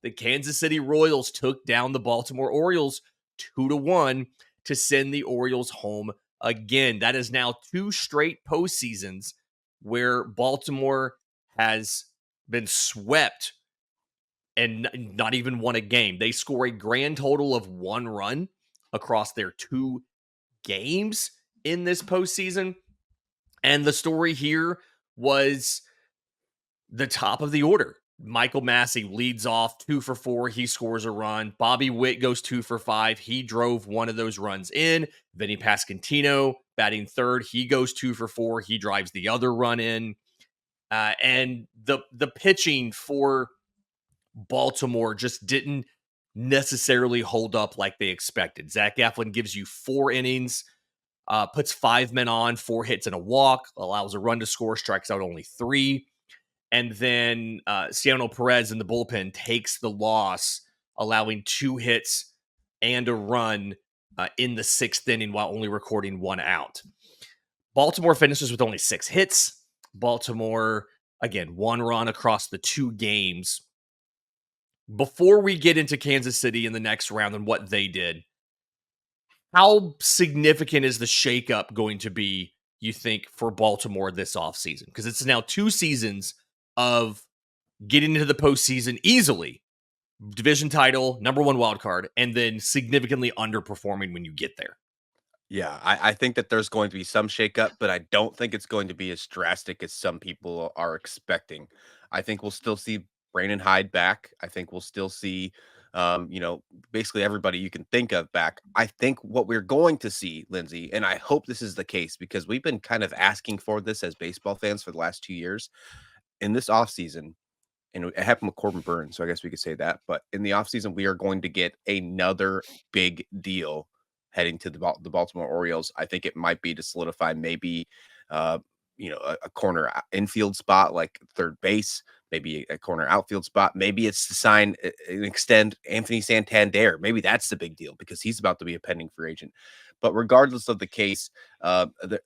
the Kansas City Royals took down the Baltimore Orioles 2-1 to send the Orioles home again. That is now 2 straight postseasons where Baltimore has been swept and not even won a game. They score a grand total of 1 run across their 2 games in this postseason. And the story here was the top of the order. Michael Massey leads off 2 for 4. He scores a run. Bobby Witt goes 2 for 5. He drove one of those runs in. Vinny Pasquantino batting third. He goes 2 for 4. He drives the other run in. And the pitching for Baltimore just didn't necessarily hold up like they expected. Zach Eflin gives you 4 innings, puts 5 men on, 4 hits and a walk, allows a run to score, strikes out only 3. And then Ciano Perez in the bullpen takes the loss, allowing 2 hits and a run in the 6th inning while only recording 1 out. Baltimore finishes with only 6 hits. Baltimore, again, 1 run across the 2 games. Before we get into Kansas City in the next round and what they did, how significant is the shakeup going to be, you think, for Baltimore this offseason? Because it's now 2 seasons of getting into the postseason easily, division title, number 1 wild card, and then significantly underperforming when you get there. Yeah, I think that there's going to be some shakeup, but I don't think it's going to be as drastic as some people are expecting. I think we'll still see Brandon Hyde back. I think we'll still see, basically everybody you can think of back. I think what we're going to see, Lindsay, and I hope this is the case because we've been kind of asking for this as baseball fans for the last 2 years. In this offseason, and it happened with Corbin Burns, so I guess we could say that. But in the offseason, we are going to get another big deal heading to the Baltimore Orioles. I think it might be to solidify maybe, a corner infield spot like third base, maybe a corner outfield spot. Maybe it's to sign and extend Anthony Santander. Maybe that's the big deal because he's about to be a pending free agent. But regardless of the case, the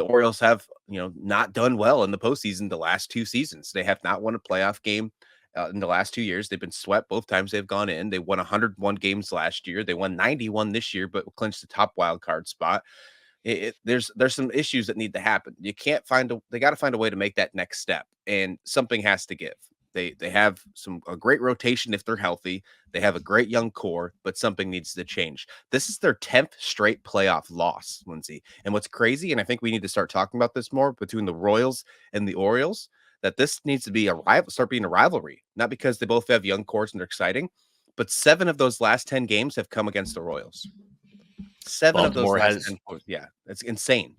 Orioles have, not done well in the postseason the last 2 seasons. They have not won a playoff game in the last 2 years. They've been swept both times they've gone in. They won 101 games last year. They won 91 this year, but clinched the top wild card spot. There's some issues that need to happen. They got to find a way to make that next step, and something has to give. They have a great rotation if they're healthy. They have a great young core, but something needs to change. This is their 10th straight playoff loss, Lindsay. And what's crazy, and I think we need to start talking about this more between the Royals and the Orioles, that this needs to be start being a rivalry, not because they both have young cores and they're exciting, but 7 of those last 10 games have come against the Royals. 7 of those last 10. Yeah, it's insane.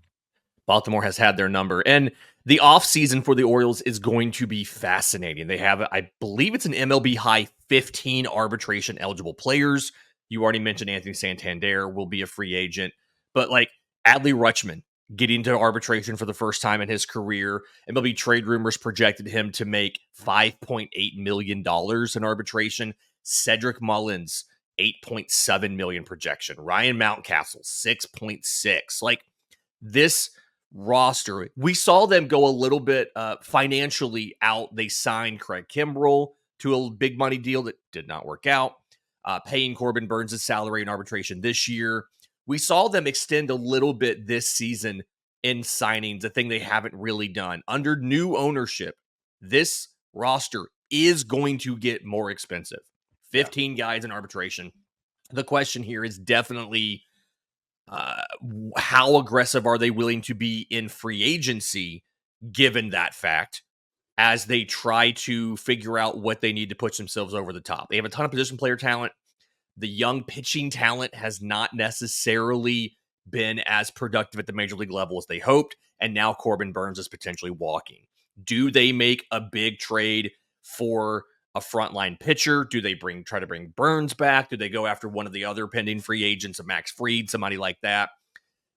Baltimore has had their number. And the offseason for the Orioles is going to be fascinating. They have, I believe it's an MLB high 15 arbitration eligible players. You already mentioned Anthony Santander will be a free agent. But like Adley Rutschman getting to arbitration for the first time in his career. MLB trade rumors projected him to make $5.8 million in arbitration. Cedric Mullins, $8.7 million projection. Ryan Mountcastle, 6.6. Like this roster, we saw them go a little bit financially out. They signed Craig Kimbrell to a big money deal that did not work out, paying Corbin Burns' salary in arbitration this year. We saw them extend a little bit this season in signings, a thing they haven't really done. Under new ownership, this roster is going to get more expensive. 15 guys in arbitration. The question here is definitely how aggressive are they willing to be in free agency, given that fact, as they try to figure out what they need to push themselves over the top. They have a ton of position player talent. The young pitching talent has not necessarily been as productive at the major league level as they hoped, and now Corbin Burns is potentially walking. Do they make a big trade for a frontline pitcher? Do they try to bring Burns back? Do they go after one of the other pending free agents, a Max Fried, somebody like that?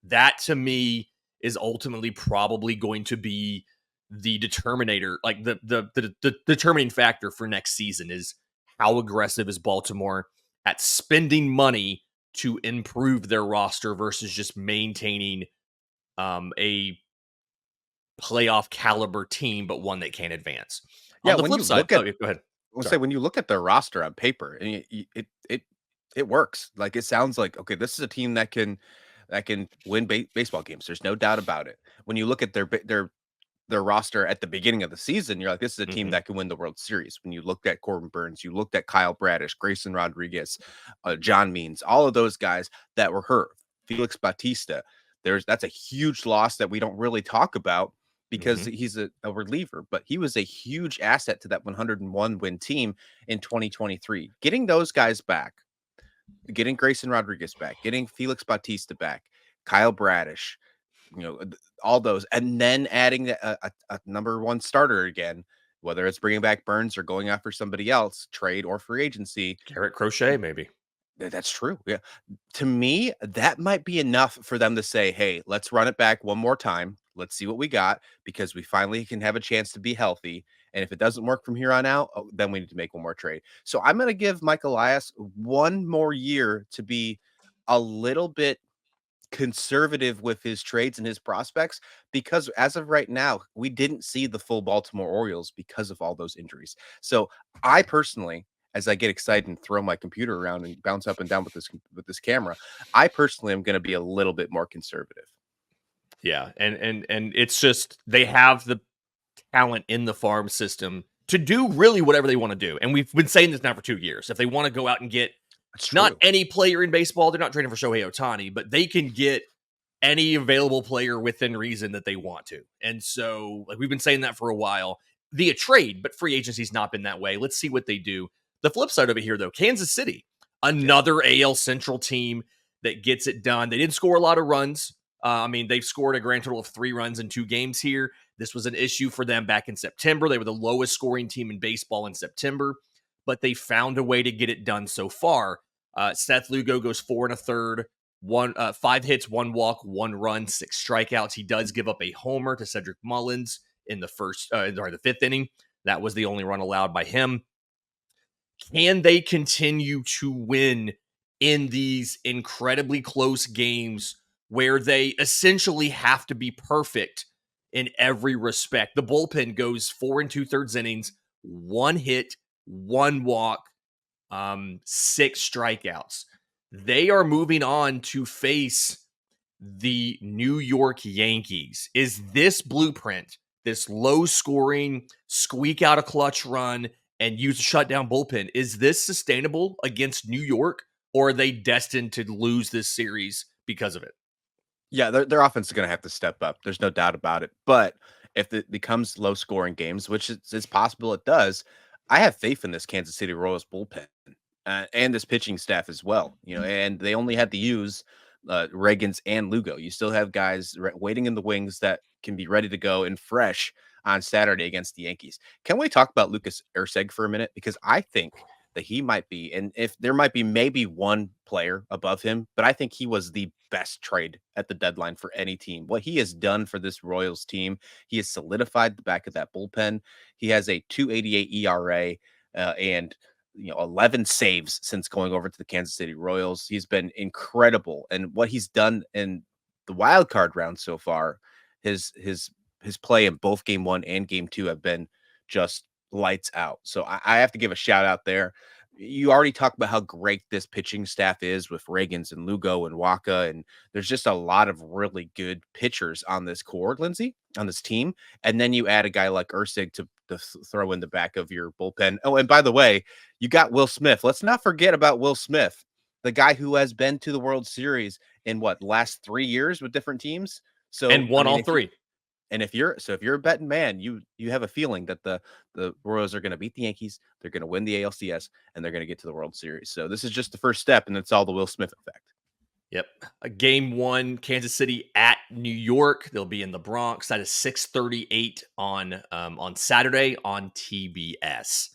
That to me is ultimately probably going to be the determinator, like the determining factor for next season is how aggressive is Baltimore at spending money to improve their roster versus just maintaining a playoff caliber team, but one that can't advance. Yeah, On the when flip you side, look at go ahead. I'll say Sorry. when you look at their roster on paper, and it works. Like it sounds like okay, this is a team that can win baseball games. There's no doubt about it. When you look at their roster at the beginning of the season, you're like, this is a team Mhm. that can win the World Series. When you looked at Corbin Burns, you looked at Kyle Bradish, Grayson Rodriguez, John Means, all of those guys that were hurt. Felix Bautista. That's a huge loss that we don't really talk about because Mhm. he's a reliever, but he was a huge asset to that 101 win team in 2023. Getting those guys back, getting Grayson Rodriguez back, getting Felix Bautista back, Kyle Bradish, all those, and then adding a number one starter again, whether it's bringing back Burns or going after somebody else, trade or free agency. Garrett Crochet, maybe. That's true. Yeah. To me, that might be enough for them to say, hey, let's run it back one more time. Let's see what we got because we finally can have a chance to be healthy. And if it doesn't work from here on out, then we need to make one more trade. So I'm going to give Mike Elias one more year to be a little bit conservative with his trades and his prospects because as of right now, we didn't see the full Baltimore Orioles because of all those injuries. So I personally, as I get excited and throw my computer around and bounce up and down with this camera, I personally am going to be a little bit more conservative. Yeah, and it's just they have the talent in the farm system to do really whatever they want to do. And we've been saying this now for 2 years. If they want to go out and get That's not true. any player in baseball, they're not trading for Shohei Ohtani, but they can get any available player within reason that they want to. And so, like we've been saying that for a while via trade, but free agency's not been that way. Let's see what they do. The flip side of it here, though, Kansas City, Yeah. another AL Central team that gets it done. They didn't score a lot of runs. I mean, they've scored a grand total of 3 runs in 2 games here. This was an issue for them back in September. They were the lowest scoring team in baseball in September, but they found a way to get it done so far. Seth Lugo goes 4 and a third, 5 hits, 1 walk, 1 run, 6 strikeouts. He does give up a homer to Cedric Mullins in the the 5th inning. That was the only run allowed by him. Can they continue to win in these incredibly close games where they essentially have to be perfect in every respect? The bullpen goes 4 and 2/3 innings, 1 hit, 1 walk, 6 strikeouts. They are moving on to face the New York Yankees. Is this blueprint, this low scoring, squeak out a clutch run and use a shutdown bullpen, is this sustainable against New York, or are they destined to lose this series because of it? Yeah, their offense is going to have to step up. There's no doubt about it. But if it becomes low scoring games, which is possible it does, I have faith in this Kansas City Royals bullpen and this pitching staff as well. And they only had to use Reagans and Lugo. You still have guys waiting in the wings that can be ready to go and fresh on Saturday against the Yankees. Can we talk about Lucas Erceg for a minute? Because I think that he might be, and if there might be maybe one player above him, but I think he was the best trade at the deadline for any team. What he has done for this Royals team, he has solidified the back of that bullpen. He has a 2.88 ERA and 11 saves since going over to the Kansas City Royals. He's been incredible, and what he's done in the wild card round so far, his play in both game 1 and game 2 have been just lights out. So I have to give a shout out there. You already talked about how great this pitching staff is with Reagans and Lugo and Waka, and there's just a lot of really good pitchers on this core, Lindsay, on this team. And then you add a guy like Ursig to throw in the back of your bullpen. Oh, and by the way, you got Will Smith. Let's not forget about Will Smith, the guy who has been to the World Series in what last 3 years with different teams. So And I won mean, all 3. if you're a betting man, you have a feeling that the Royals are going to beat the Yankees, they're going to win the ALCS, and they're going to get to the World Series. So this is just the first step, and it's all the Will Smith effect. Yep. Game 1, Kansas City at New York. They'll be in the Bronx. That is 6:38 on Saturday on TBS.